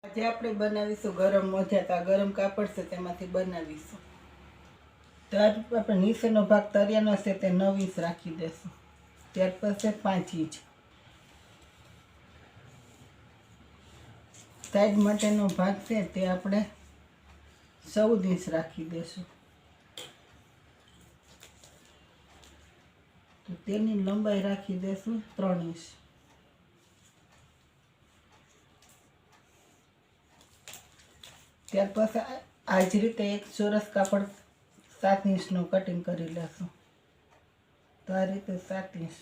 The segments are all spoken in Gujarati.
આજે આપણે બનાવીશું ગરમ મોજા. તો આ ગરમ કાપડ છે તેમાંથી બનાવીશું. તો આપણે નીચેનો ભાગ તરિયાનો છે તે 9 ઇંચ રાખી દેશું. ત્યાર પછી 5 ઇંચ. સાઈડ માટેનો ભાગ છે તે આપણે 14 ઇંચ રાખી દેશું. તો તેની લંબાઈ રાખી દેશું 3 ઇંચ. ત્યાર પછી આ જ રીતે એક ચોરસ કાપડ 7 ઇંચનું કટિંગ કરી લેશું. તો આ રીતે 7 ઇંચ.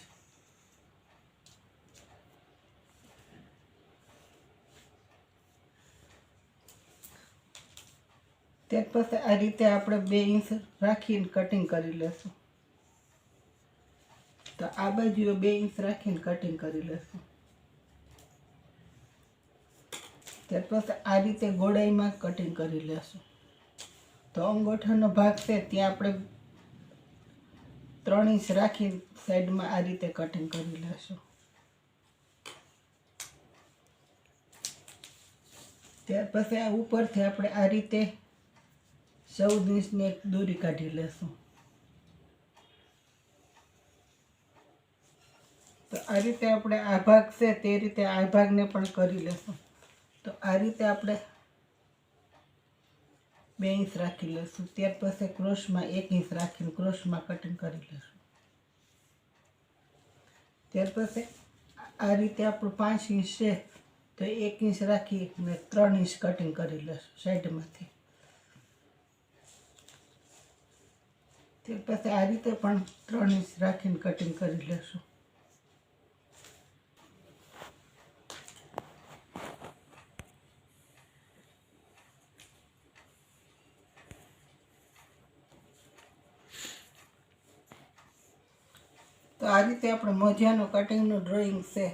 ત્યાર પછી આ રીતે આપણે 2 ઇંચ રાખીને કટિંગ કરી લેશું. તો આ બાજુએ 2 ઇંચ રાખીને કટિંગ કરી લેશું. ત્યાર પછી આ રીતે ગોળાઈમાં કટિંગ કરી લેશું. તો અંગૂઠાનો ભાગ છે ત્યાં આપણે 3 ઇંચ રાખીને સાઈડમાં આ રીતે કટિંગ કરી લેશું. ત્યાર પછી આ ઉપરથી આપણે આ રીતે 14 ઇંચની એક દોરી કાઢી લેશું. તો આ રીતે આપણે આ ભાગ છે તે રીતે આ ભાગને પણ કરી લેશું. તો આ રીતે આપણે 2 ઇંચ રાખી લેશું. ત્યાર પછી ક્રોસમાં 1 ઇંચ રાખીને ક્રોસમાં કટિંગ કરી લેશું. ત્યાર પછી આ રીતે આપણું 5 ઇંચ છે તો 1 ઇંચ રાખીને 3 ઇંચ કટિંગ કરી લેશું સાઈડમાંથી. ત્યાર પછી આ રીતે પણ 3 ઇંચ રાખીને કટિંગ કરી લેશું. તો આ રીતે આપણે મોજાનું કટિંગનું ડ્રોઈંગ છે.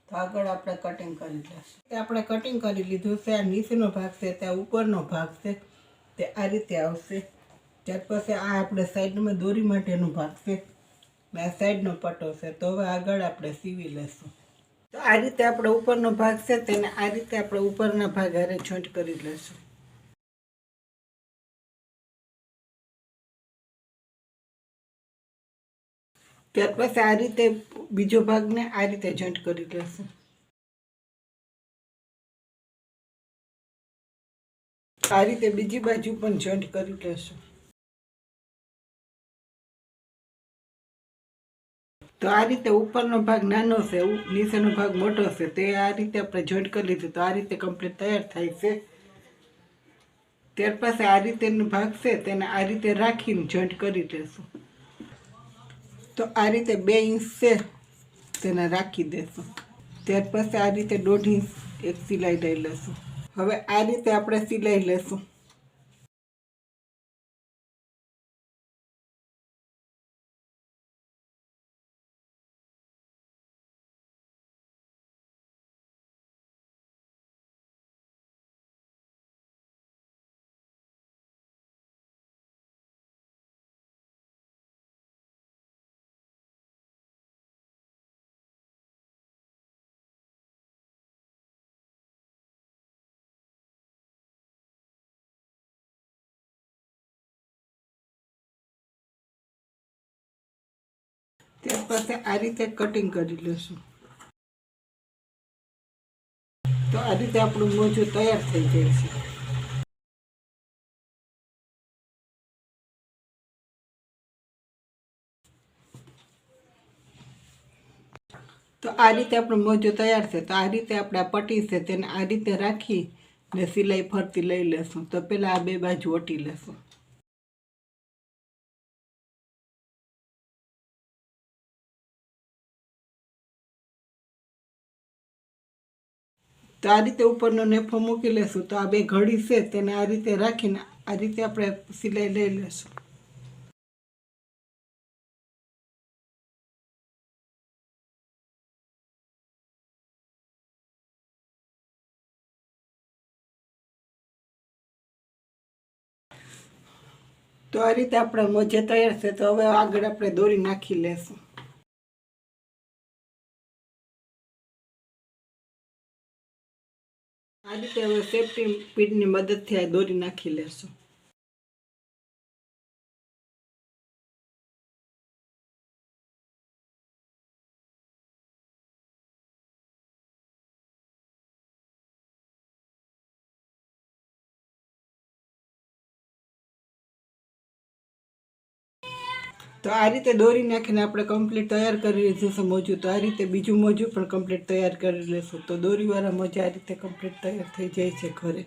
તો આગળ આપણે કટિંગ કરી લઈશું. આપણે કટિંગ કરી લીધું છે. આ નીચેનો ભાગ છે ત્યાં ઉપરનો ભાગ છે તે આ રીતે આવશે. ત્યાર પછી આ આપણે સાઈડમાં દોરી માટેનો ભાગ છે ને આ સાઈડનો પટ્ટો છે. તો હવે આગળ આપણે સીવી લઈશું. તો આ રીતે આપણે ઉપરનો ભાગ છે તેને આ રીતે આપણે ઉપરના ભાગ હારે જોઈન્ટ કરી લઈશું. ત્યાર પછી આ રીતે બીજો ભાગને આ રીતે જોઈન્ટ કરી લેશું. આ રીતે બીજી બાજુ પણ જોઈન્ટ કરી લેશું. તો આ રીતે ઉપરનો ભાગ નાનો છે, નીચેનો ભાગ મોટો છે, તે આ રીતે આપણે જોઈન્ટ કરી લીધું. તો આ રીતે કમ્પ્લીટ તૈયાર થાય છે. ત્યાર પછી આ રીતેનો ભાગ છે તેને આ રીતે રાખીને જોઈન્ટ કરી લેશું. તો આ રીતે 2 ઇંચ છે તેને રાખી દેશું. ત્યાર પછી આ રીતે 1.5 ઇંચ એક સિલાઈ લઈ લેશું. હવે આ રીતે આપણે સિલાઈ લેશું. ત્યાર પછી આ રીતે કટિંગ કરી લેશું. તો આ રીતે આપણું મોજું તૈયાર થઈ જાય છે. તો આ રીતે આપણું મોજું તૈયાર છે. તો આ રીતે આપણે આ પટ્ટી છે તેને આ રીતે રાખી ને સિલાઈ ફરતી લઈ લેશું. તો પહેલાં આ 2 બાજુ ઓટી લેશું. તો આ રીતે ઉપરનો નેફો મૂકી લેશું. તો આ 2 ઘડી છે તેને આ રીતે રાખીને આ રીતે આપણે સિલાઈ લઈ લેશું. તો આ રીતે આપણા મોજે તૈયાર છે. તો હવે આગળ આપણે દોરી નાખી લેશું. આ રીતે હવે સેફટી પિનની મદદથી આ દોરી નાખી લેશું. તો આ રીતે દોરી નાખીને આપણે કમ્પ્લીટ તૈયાર કરી લીધું છે મોજું. તો આ રીતે બીજું મોજું પણ કમ્પ્લીટ તૈયાર કરી લેશું. તો દોરીવાળા મોજા આ રીતે કમ્પ્લીટ તૈયાર થઈ જાય છે ઘરે.